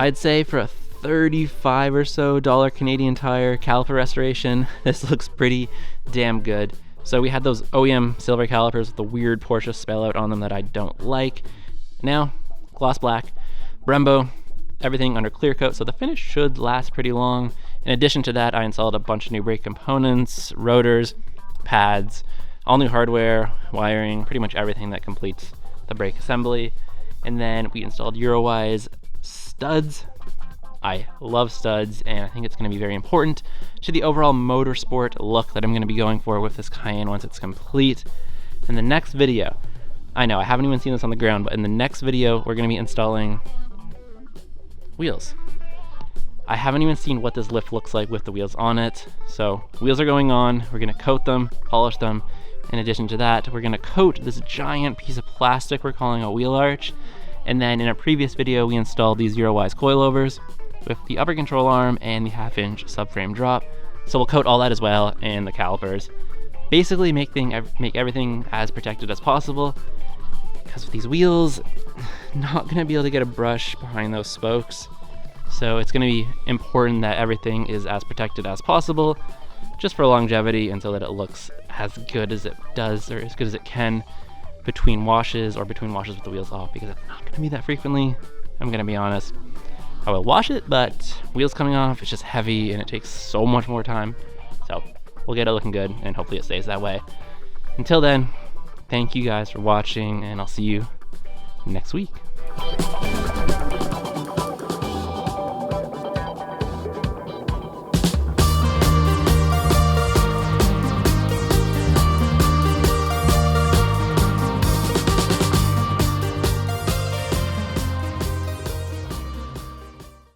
I'd say for a $35 or so Canadian Tire caliper restoration, this looks pretty damn good. So we had those OEM silver calipers with the weird Porsche spell out on them that I don't like. Now, gloss black, Brembo, everything under clear coat, so the finish should last pretty long. In addition to that, I installed a bunch of new brake components, rotors, pads, all new hardware, wiring, pretty much everything that completes the brake assembly. And then we installed Eurowise studs. I love studs, and I think it's going to be very important to the overall motorsport look that I'm going to be going for with this Cayenne once it's complete. In the next video, I know I haven't even seen this on the ground, but in the next video we're going to be installing wheels. I haven't even seen what this lift looks like with the wheels on it. So wheels are going on, we're going to coat them, polish them. In addition to that, we're going to coat this giant piece of plastic we're calling a wheel arch. And then in a previous video, we installed these Eurowise coilovers with the upper control arm and the 1/2-inch subframe drop. So we'll coat all that as well, and the calipers. Basically make everything as protected as possible, because with these wheels, not going to be able to get a brush behind those spokes. So it's going to be important that everything is as protected as possible, just for longevity, and so that it looks as good as it does, or as good as it can, between washes or between washes with the wheels off, because it's not going to be that frequently. I'm going to be honest. I will wash it, but wheels coming off, it's just heavy and it takes so much more time. So we'll get it looking good, and hopefully it stays that way. Until then, thank you guys for watching, and I'll see you next week.